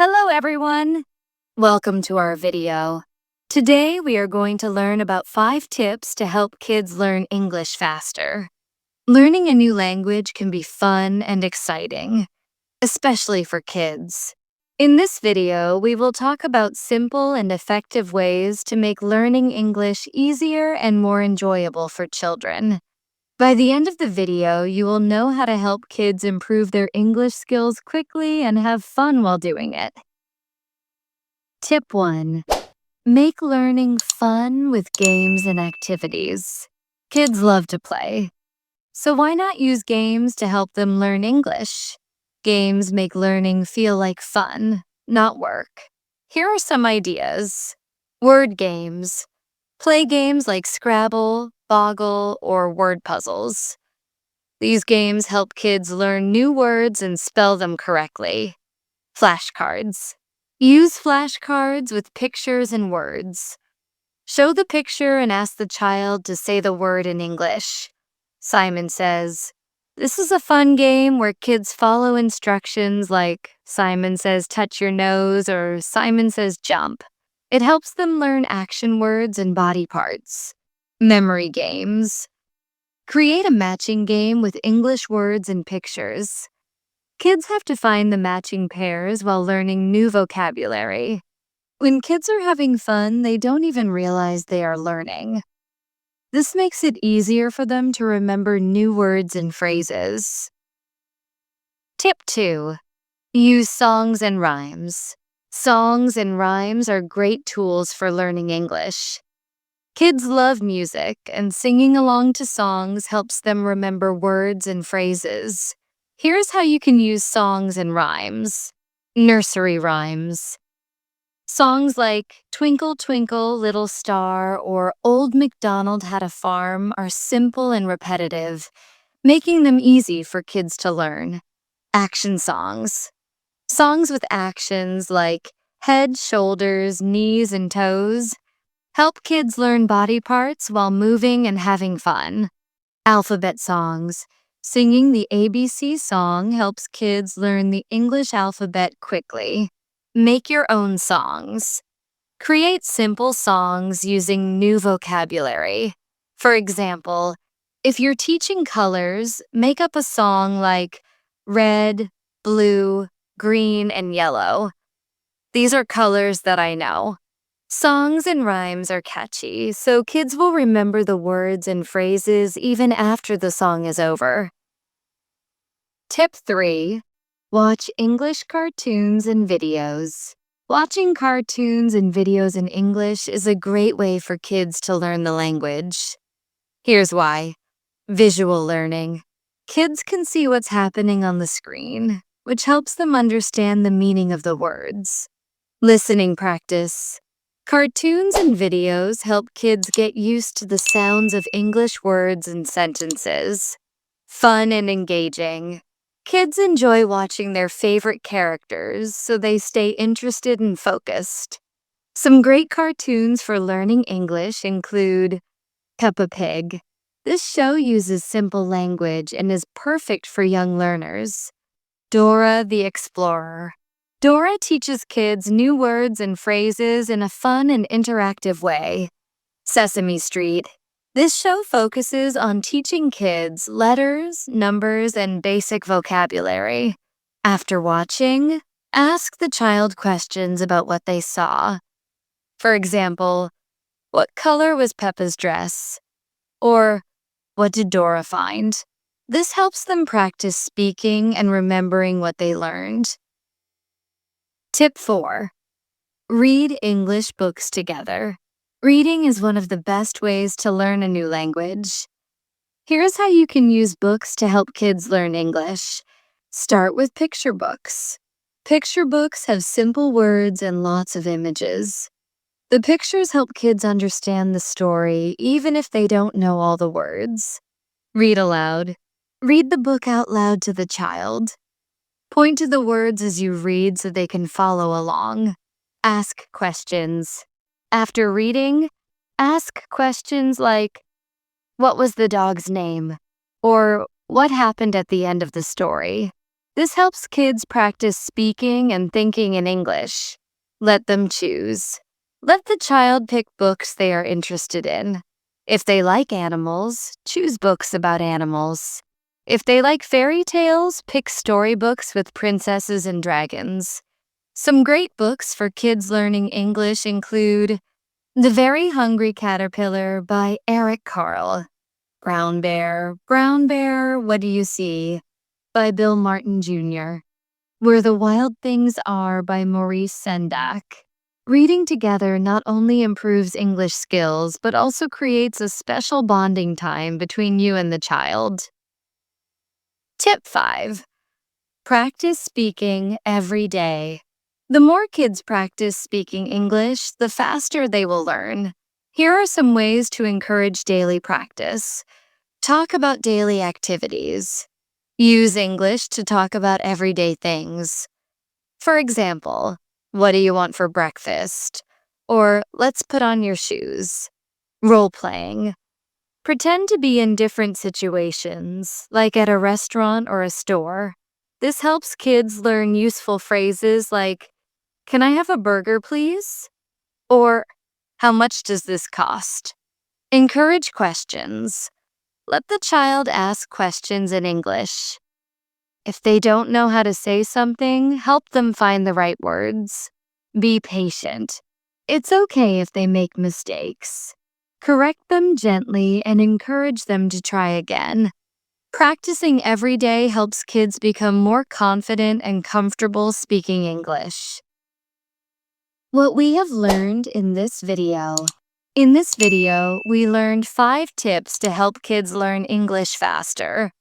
Hello everyone! Welcome to our video. Today we are going to learn about 5 tips to help kids learn English faster. Learning a new language can be fun and exciting, especially for kids. In this video, we will talk about simple and effective ways to make learning English easier and more enjoyable for children. By the end of the video, you will know how to help kids improve their English skills quickly and have fun while doing it. Tip 1. Make learning fun with games and activities. Kids love to play, so why not use games to help them learn English? Games make learning feel like fun, not work. Here are some ideas. Word games. Play games like Scrabble, Boggle, or word puzzles. These games help kids learn new words and spell them correctly. Flashcards. Use flashcards with pictures and words. Show the picture and ask the child to say the word in English. Simon says, "This is a fun game where kids follow instructions like Simon says touch your nose or Simon says jump. It helps them learn action words and body parts. Memory games. Create a matching game with English words and pictures. Kids have to find the matching pairs while learning new vocabulary. When kids are having fun, they don't even realize they are learning. This makes it easier for them to remember new words and phrases. Tip 2. Use songs and rhymes. Songs and rhymes are great tools for learning English. Kids love music, and singing along to songs helps them remember words and phrases. Here's how you can use songs and rhymes. Nursery rhymes. Songs like Twinkle, Twinkle, Little Star or Old MacDonald Had a Farm are simple and repetitive, making them easy for kids to learn. Action songs. Songs with actions like head, shoulders, knees, and toes help kids learn body parts while moving and having fun. Alphabet songs. Singing the ABC song helps kids learn the English alphabet quickly. Make your own songs. Create simple songs using new vocabulary. For example, if you're teaching colors, make up a song like red, blue, green, and yellow. These are colors that I know. Songs and rhymes are catchy, so kids will remember the words and phrases even after the song is over. Tip 3. Watch English cartoons and videos. Watching cartoons and videos in English is a great way for kids to learn the language. Here's why. Visual learning. Kids can see what's happening on the screen, which helps them understand the meaning of the words. Listening practice. Cartoons and videos help kids get used to the sounds of English words and sentences. Fun and engaging. Kids enjoy watching their favorite characters, so they stay interested and focused. Some great cartoons for learning English include Peppa Pig. This show uses simple language and is perfect for young learners. Dora the Explorer. Dora teaches kids new words and phrases in a fun and interactive way. Sesame Street. This show focuses on teaching kids letters, numbers, and basic vocabulary. After watching, ask the child questions about what they saw. For example, what color was Peppa's dress? Or, what did Dora find? This helps them practice speaking and remembering what they learned. Tip 4. Read English books together. Reading is one of the best ways to learn a new language. Here's how you can use books to help kids learn English. Start with picture books. Picture books have simple words and lots of images. The pictures help kids understand the story, even if they don't know all the words. Read aloud. Read the book out loud to the child. Point to the words as you read so they can follow along. Ask questions. After reading, ask questions like, what was the dog's name? Or what happened at the end of the story? This helps kids practice speaking and thinking in English. Let them choose. Let the child pick books they are interested in. If they like animals, choose books about animals. If they like fairy tales, pick storybooks with princesses and dragons. Some great books for kids learning English include The Very Hungry Caterpillar by Eric Carle, Brown Bear, What Do You See? By Bill Martin Jr., Where the Wild Things Are by Maurice Sendak. Reading together not only improves English skills, but also creates a special bonding time between you and the child. Tip 5. Practice speaking every day. The more kids practice speaking English, the faster they will learn. Here are some ways to encourage daily practice. Talk about daily activities. Use English to talk about everyday things. For example, what do you want for breakfast? Or let's put on your shoes. Role playing. Pretend to be in different situations, like at a restaurant or a store. This helps kids learn useful phrases like, "Can I have a burger, please?" Or, "How much does this cost?" Encourage questions. Let the child ask questions in English. If they don't know how to say something, help them find the right words. Be patient. It's okay if they make mistakes. Correct them gently and encourage them to try again. Practicing every day helps kids become more confident and comfortable speaking English. What we have learned in this video. In this video, we learned 5 tips to help kids learn English faster.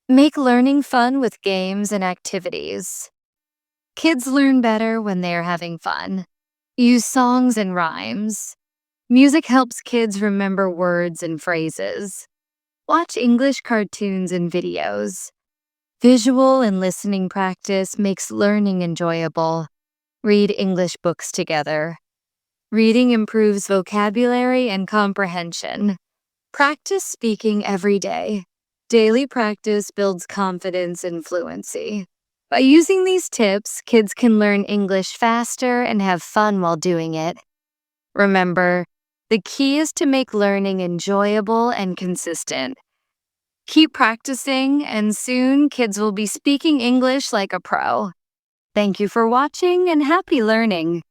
Make learning fun with games and activities. Kids learn better when they are having fun. Use songs and rhymes. Music helps kids remember words and phrases. Watch English cartoons and videos. Visual and listening practice makes learning enjoyable. Read English books together. Reading improves vocabulary and comprehension. Practice speaking every day. Daily practice builds confidence and fluency. By using these tips, kids can learn English faster and have fun while doing it. Remember, the key is to make learning enjoyable and consistent. Keep practicing, and soon kids will be speaking English like a pro. Thank you for watching and happy learning.